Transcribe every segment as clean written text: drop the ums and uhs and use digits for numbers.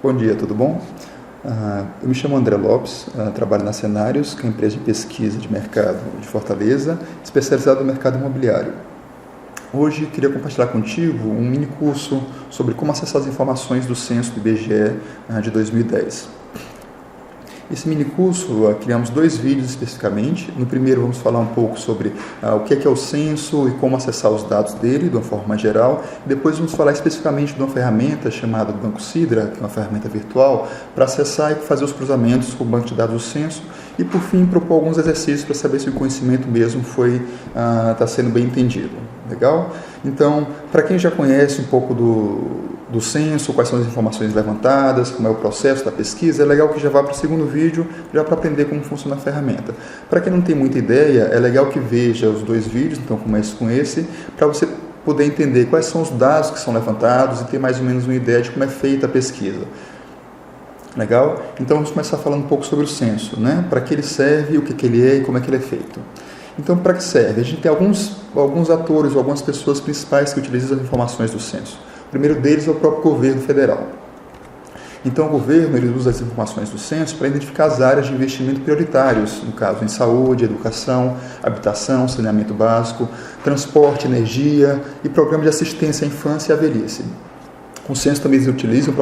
Bom dia, tudo bom? Eu me chamo André Lopes, trabalho na Cenários, que é uma empresa de pesquisa de mercado de Fortaleza, especializada no mercado imobiliário. Hoje queria compartilhar contigo um mini curso sobre como acessar as informações do censo do IBGE de 2010. Esse mini curso, criamos 2 vídeos especificamente. No primeiro vamos falar um pouco sobre o que é o censo e como acessar os dados dele de uma forma mais geral. Depois vamos falar especificamente de uma ferramenta chamada Banco Sidra, que é uma ferramenta virtual, para acessar e fazer os cruzamentos com o banco de dados do censo. E por fim propor alguns exercícios para saber se o conhecimento mesmo está sendo bem entendido. Legal? Então, para quem já conhece um pouco do censo, quais são as informações levantadas, como é o processo da pesquisa, é legal que já vá para o segundo vídeo, já para aprender como funciona a ferramenta. Para quem não tem muita ideia, é legal que veja os 2 vídeos, então comece com esse, para você poder entender quais são os dados que são levantados e ter mais ou menos uma ideia de como é feita a pesquisa. Legal? Então vamos começar falando um pouco sobre o censo, né? Para que ele serve, o que ele é e como é que ele é feito. Então, para que serve? A gente tem alguns atores ou algumas pessoas principais que utilizam as informações do censo. O primeiro deles é o próprio governo federal. Então, o governo ele usa as informações do censo para identificar as áreas de investimento prioritários, no caso, em saúde, educação, habitação, saneamento básico, transporte, energia e programa de assistência à infância e à velhice. O censo também eles utilizam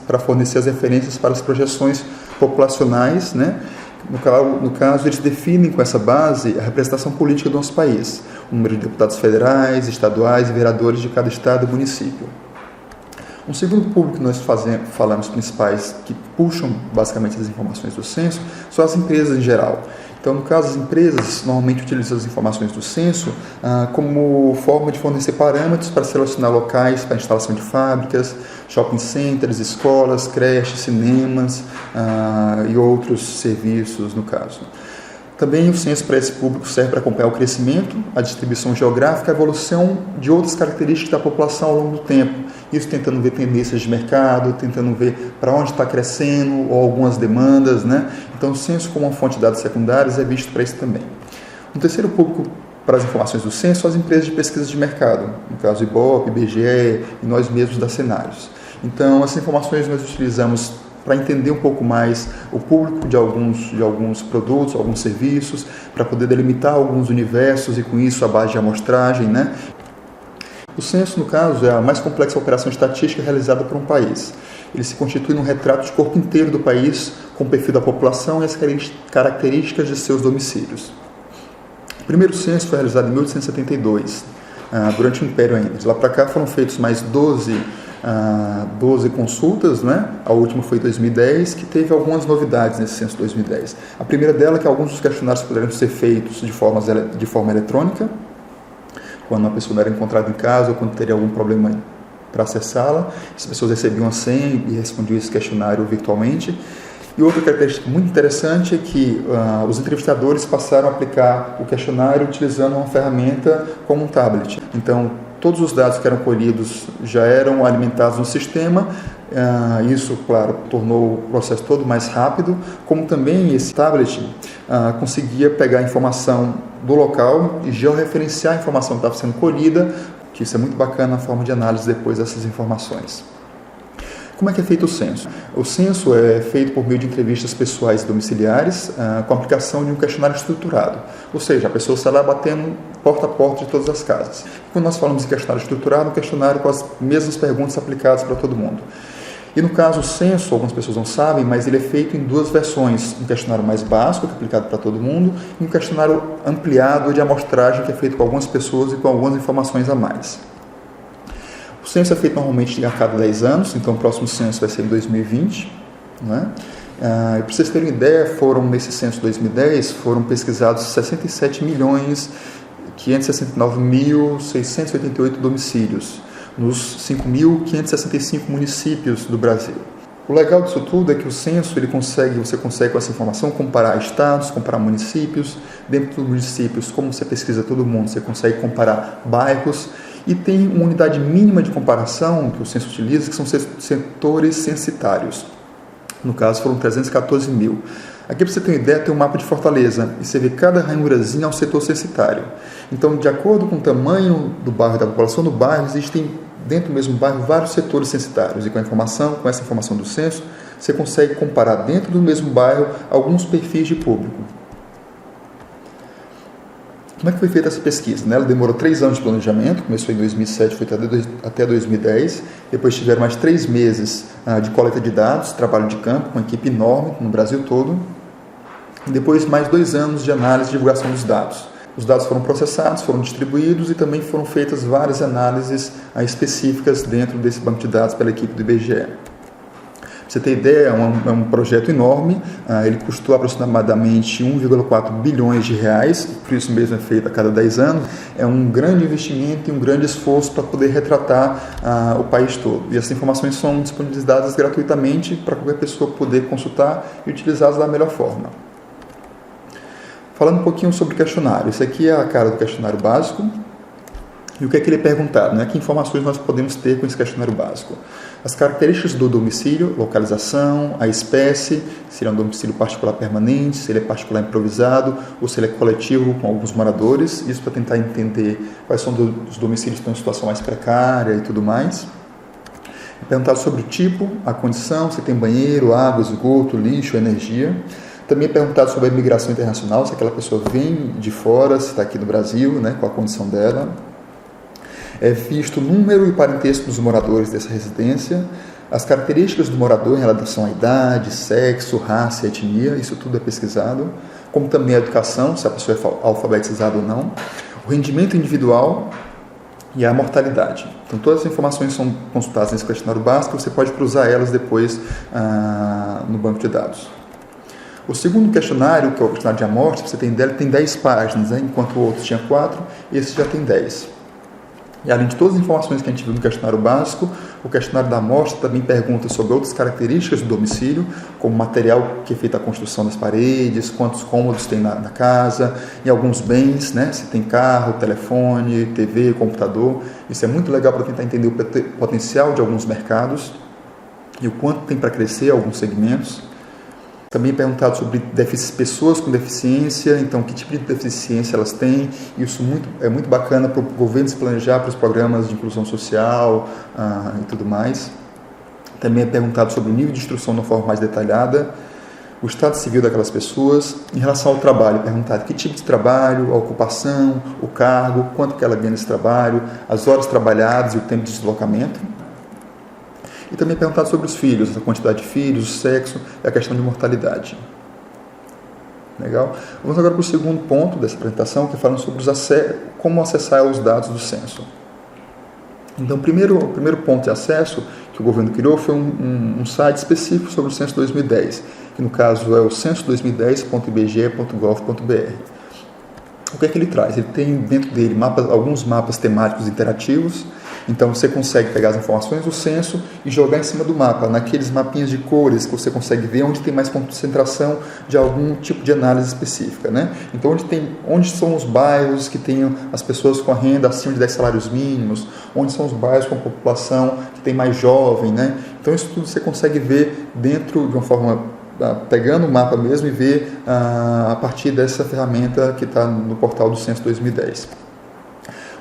para fornecer as referências para as projeções populacionais, né? No caso, eles definem com essa base a representação política do nosso país, o número de deputados federais, estaduais e vereadores de cada estado e município. Um segundo público que nós falamos principais que puxam basicamente as informações do censo são as empresas em geral. Então, no caso, as empresas normalmente utilizam as informações do censo como forma de fornecer parâmetros para selecionar locais para a instalação de fábricas, shopping centers, escolas, creches, cinemas e outros serviços, no caso. Também o censo para esse público serve para acompanhar o crescimento, a distribuição geográfica e a evolução de outras características da população ao longo do tempo. Isso tentando ver tendências de mercado, tentando ver para onde está crescendo ou algumas demandas, né? Então o censo como uma fonte de dados secundários é visto para isso também. Um terceiro público para as informações do censo são as empresas de pesquisa de mercado, no caso IBOP, IBGE e nós mesmos da Cenários. Então essas informações nós utilizamos para entender um pouco mais o público de alguns produtos, alguns serviços, para poder delimitar alguns universos e com isso a base de amostragem, né? O censo, no caso, é a mais complexa operação estatística realizada por um país. Ele se constitui num retrato de corpo inteiro do país, com o perfil da população e as características de seus domicílios. O primeiro censo foi realizado em 1872, durante o Império ainda. De lá para cá foram feitos mais 12 consultas, né? A última foi em 2010, que teve algumas novidades nesse censo de 2010. A primeira dela é que alguns dos questionários puderam ser feitos de forma eletrônica, quando uma pessoa não era encontrada em casa ou quando teria algum problema para acessá-la. As pessoas recebiam a senha e respondiam esse questionário virtualmente. E outra característica muito interessante é que os entrevistadores passaram a aplicar o questionário utilizando uma ferramenta como um tablet. Então, todos os dados que eram colhidos já eram alimentados no sistema. Isso, claro, tornou o processo todo mais rápido, como também esse tablet conseguia pegar a informação do local e georreferenciar a informação que estava sendo colhida, que isso é muito bacana na forma de análise depois dessas informações. Como é que é feito o censo? O censo é feito por meio de entrevistas pessoais e domiciliares, com a aplicação de um questionário estruturado. Ou seja, a pessoa está lá batendo porta a porta de todas as casas. Quando nós falamos em questionário estruturado, um questionário com as mesmas perguntas aplicadas para todo mundo. E no caso, o censo, algumas pessoas não sabem, mas ele é feito em 2 versões. Um questionário mais básico, que é aplicado para todo mundo, e um questionário ampliado de amostragem, que é feito com algumas pessoas e com algumas informações a mais. O censo é feito normalmente a cada 10 anos, então o próximo censo vai ser em 2020. Né? Para vocês terem uma ideia, nesse censo de 2010, foram pesquisados 67.569.688 domicílios, nos 5.565 municípios do Brasil. O legal disso tudo é que o censo, você consegue com essa informação comparar estados, comparar municípios. Dentro dos municípios, como você pesquisa todo mundo, você consegue comparar bairros. E tem uma unidade mínima de comparação que o censo utiliza, que são setores censitários. No caso, foram 314 mil. Aqui, para você ter uma ideia, tem um mapa de Fortaleza, e você vê cada ranhurazinha ao setor censitário. Então, de acordo com o tamanho do bairro, da população do bairro, existem dentro do mesmo bairro, vários setores censitários, e com essa informação do censo, você consegue comparar dentro do mesmo bairro alguns perfis de público. Como é que foi feita essa pesquisa? Ela demorou 3 anos de planejamento, começou em 2007, foi até 2010, depois tiveram mais 3 meses de coleta de dados, trabalho de campo, com uma equipe enorme no Brasil todo, e depois mais 2 anos de análise e divulgação dos dados. Os dados foram processados, foram distribuídos e também foram feitas várias análises específicas dentro desse banco de dados pela equipe do IBGE. Pra você ter ideia, é um projeto enorme, ele custou aproximadamente 1,4 bilhões de reais, por isso mesmo é feito a cada 10 anos. É um grande investimento e um grande esforço para poder retratar o país todo. E essas informações são disponibilizadas gratuitamente para qualquer pessoa poder consultar e utilizá-las da melhor forma. Falando um pouquinho sobre o questionário, esse aqui é a cara do questionário básico. E o que é que ele é perguntado? Que informações nós podemos ter com esse questionário básico? As características do domicílio, localização, a espécie, se ele é um domicílio particular permanente, se ele é particular improvisado, ou se ele é coletivo com alguns moradores. Isso para tentar entender quais são os domicílios que estão em situação mais precária e tudo mais. É perguntado sobre o tipo, a condição, se tem banheiro, água, esgoto, lixo, energia. Também é perguntado sobre a imigração internacional, se aquela pessoa vem de fora, se está aqui no Brasil, qual a condição dela. É visto o número e parentesco dos moradores dessa residência, as características do morador em relação à idade, sexo, raça e etnia, isso tudo é pesquisado, como também a educação, se a pessoa é alfabetizada ou não, o rendimento individual e a mortalidade. Então, todas as informações são consultadas nesse questionário básico, você pode cruzar elas depois no banco de dados. O segundo questionário, que é o questionário de amostra, você tem 10 páginas, enquanto o outro tinha 4, esse já tem 10. E além de todas as informações que a gente viu no questionário básico, o questionário da amostra também pergunta sobre outras características do domicílio, como material que é feito a construção das paredes, quantos cômodos tem na casa, e alguns bens, se tem carro, telefone, TV, computador. Isso é muito legal para tentar entender o potencial de alguns mercados e o quanto tem para crescer alguns segmentos. Também é perguntado sobre pessoas com deficiência, então que tipo de deficiência elas têm. Isso é muito bacana para o governo se planejar para os programas de inclusão social e tudo mais. Também é perguntado sobre o nível de instrução de uma forma mais detalhada, o estado civil daquelas pessoas. Em relação ao trabalho, é perguntado que tipo de trabalho, a ocupação, o cargo, quanto que ela ganha nesse trabalho, as horas trabalhadas e o tempo de deslocamento. E também perguntado sobre os filhos, a quantidade de filhos, o sexo e a questão de mortalidade. Legal? Vamos agora para o segundo ponto dessa apresentação, que é falando sobre como acessar os dados do censo. Então, o primeiro ponto de acesso que o governo criou foi um site específico sobre o censo 2010, que no caso é o censo2010.ibge.gov.br. O que é que ele traz? Ele tem dentro dele alguns mapas temáticos interativos. Então você consegue pegar as informações do censo e jogar em cima do mapa, naqueles mapinhas de cores que você consegue ver onde tem mais concentração de algum tipo de análise específica. Então onde são os bairros que tenham as pessoas com a renda acima de 10 salários mínimos, onde são os bairros com a população que tem mais jovem. Então isso tudo você consegue ver dentro de uma forma, pegando o mapa mesmo e ver a partir dessa ferramenta que está no portal do Censo 2010.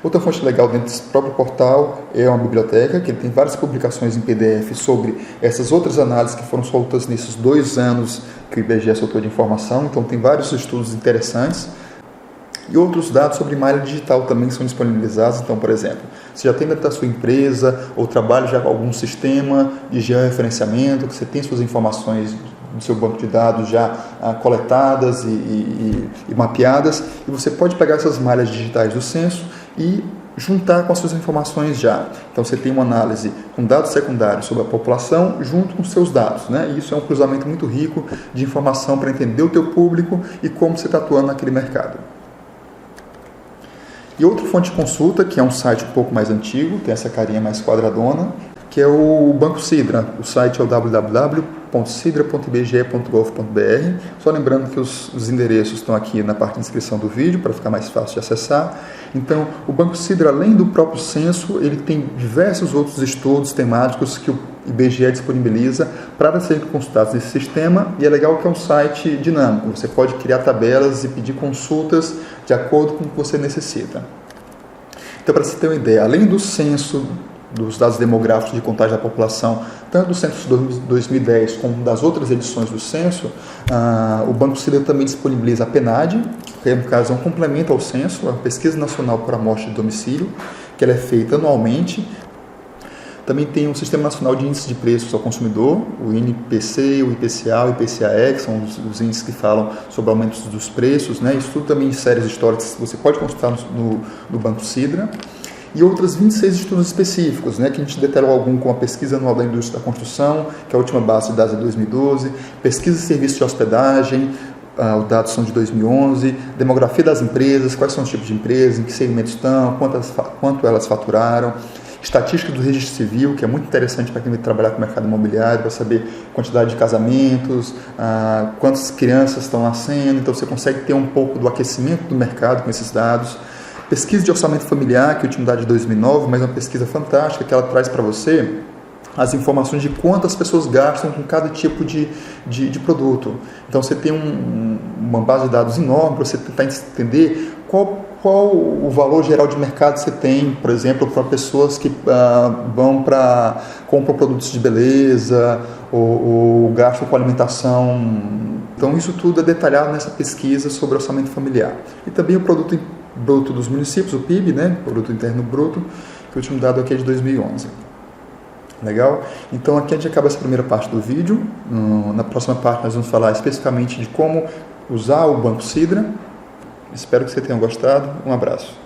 Outra fonte legal dentro desse próprio portal é uma biblioteca, que tem várias publicações em PDF sobre essas outras análises que foram soltas nesses 2 anos que o IBGE soltou de informação. Então tem vários estudos interessantes. E outros dados sobre malha digital também são disponibilizados. Então, por exemplo, se já tem dentro da sua empresa ou trabalha já com algum sistema de georreferenciamento, que você tem suas informações do seu banco de dados já coletadas e mapeadas, e você pode pegar essas malhas digitais do censo e juntar com as suas informações já. Então você tem uma análise com dados secundários sobre a população junto com os seus dados. E isso é um cruzamento muito rico de informação para entender o teu público e como você está atuando naquele mercado. E outra fonte de consulta, que é um site um pouco mais antigo, tem essa carinha mais quadradona, que é o Banco Sidra. O site é o www.sidra.ibge.gov.br. Só lembrando que os endereços estão aqui na parte de inscrição do vídeo, para ficar mais fácil de acessar. Então, o Banco Sidra, além do próprio censo, ele tem diversos outros estudos temáticos que o IBGE disponibiliza para serem consultados nesse sistema. E é legal que é um site dinâmico. Você pode criar tabelas e pedir consultas de acordo com o que você necessita. Então, para você ter uma ideia, além do censo dos dados demográficos de contagem da população, tanto do censo de 2010 como das outras edições do censo, o Banco Sidra também disponibiliza a PNAD, que no caso é um complemento ao censo, a Pesquisa Nacional por Amostra de Domicílio, que ela é feita anualmente. Também tem o Sistema Nacional de Índices de Preços ao Consumidor, o INPC, o IPCA, o IPCAE, que são os índices que falam sobre aumentos dos preços, né? Isso tudo também em séries históricas que você pode consultar no Banco Sidra. E outras 26 estudos específicos, né, que a gente detalhou algum com a Pesquisa Anual da Indústria da Construção, que é a última base de dados de 2012, Pesquisa de Serviços de Hospedagem, os dados são de 2011, Demografia das Empresas, quais são os tipos de empresas, em que segmentos estão, quanto elas faturaram, Estatística do Registro Civil, que é muito interessante para quem vai trabalhar com o mercado imobiliário, para saber quantidade de casamentos, quantas crianças estão nascendo, então você consegue ter um pouco do aquecimento do mercado com esses dados. Pesquisa de orçamento familiar, que é a última dada de 2009, mas é uma pesquisa fantástica que ela traz para você as informações de quantas pessoas gastam com cada tipo de produto. Então você tem uma base de dados enorme para você tentar entender qual o valor geral de mercado você tem, por exemplo, para pessoas que compram produtos de beleza ou gastam com alimentação. Então isso tudo é detalhado nessa pesquisa sobre orçamento familiar. E também o produto bruto dos municípios, o PIB, né? Produto Interno Bruto, que o último dado aqui é de 2011. Legal? Então aqui a gente acaba essa primeira parte do vídeo. Na próxima parte nós vamos falar especificamente de como usar o Banco Sidra. Espero que você tenha gostado. Um abraço.